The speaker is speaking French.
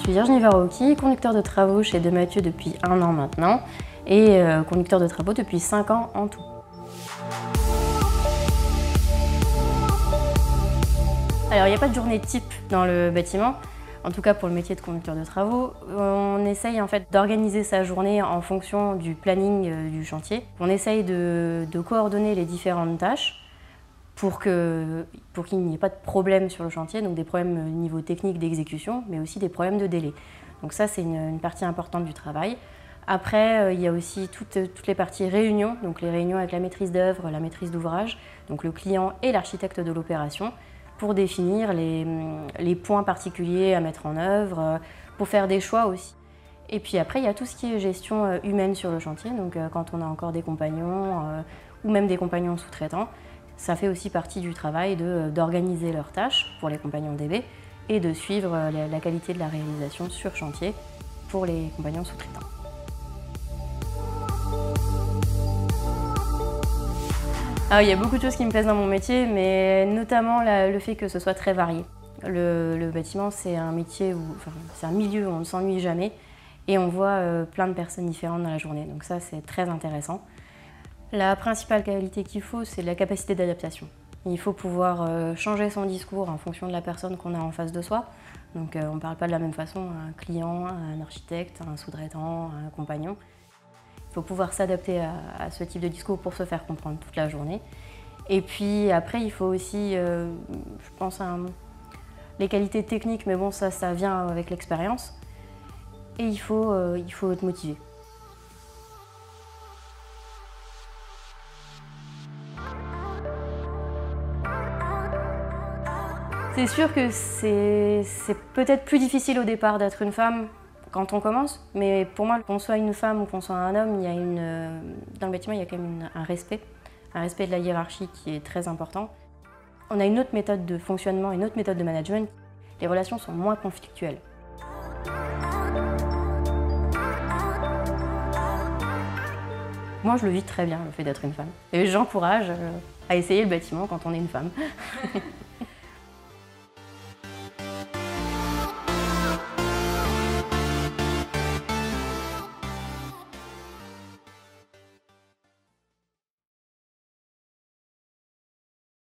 Je suis Virginie Varocki, conducteur de travaux chez Demathieu depuis 1 an maintenant et conducteur de travaux depuis 5 ans en tout. Alors il n'y a pas de journée type dans le bâtiment, en tout cas pour le métier de conducteur de travaux. On essaye en fait d'organiser sa journée en fonction du planning du chantier. On essaye de coordonner les différentes tâches pour qu'il n'y ait pas de problème sur le chantier, donc des problèmes au niveau technique d'exécution, mais aussi des problèmes de délai. Donc ça, c'est une partie importante du travail. Après, il y a aussi toutes les parties réunions, donc les réunions avec la maîtrise d'œuvre, la maîtrise d'ouvrage, donc le client et l'architecte de l'opération, pour définir les points particuliers à mettre en œuvre, pour faire des choix aussi. Et puis après, il y a tout ce qui est gestion humaine sur le chantier, donc quand on a encore des compagnons ou même des compagnons sous-traitants, ça fait aussi partie du travail d'organiser leurs tâches pour les compagnons DB et de suivre la qualité de la réalisation sur chantier pour les compagnons sous-traitants. Alors, il y a beaucoup de choses qui me plaisent dans mon métier, mais notamment le fait que ce soit très varié. Le bâtiment, c'est un métier c'est un milieu où on ne s'ennuie jamais et on voit plein de personnes différentes dans la journée. Donc ça, c'est très intéressant. La principale qualité qu'il faut, c'est la capacité d'adaptation. Il faut pouvoir changer son discours en fonction de la personne qu'on a en face de soi. Donc on ne parle pas de la même façon à un client, à un architecte, à un sous-traitant, à un compagnon. Il faut pouvoir s'adapter à ce type de discours pour se faire comprendre toute la journée. Et puis après, il faut aussi, je pense, les qualités techniques, mais bon, ça vient avec l'expérience. Et il faut être motivé. C'est sûr que c'est peut-être plus difficile au départ d'être une femme quand on commence, mais pour moi, qu'on soit une femme ou qu'on soit un homme, dans le bâtiment, il y a quand même un respect de la hiérarchie qui est très important. On a une autre méthode de fonctionnement, une autre méthode de management. Les relations sont moins conflictuelles. Moi, je le vis très bien, le fait d'être une femme. Et j'encourage à essayer le bâtiment quand on est une femme.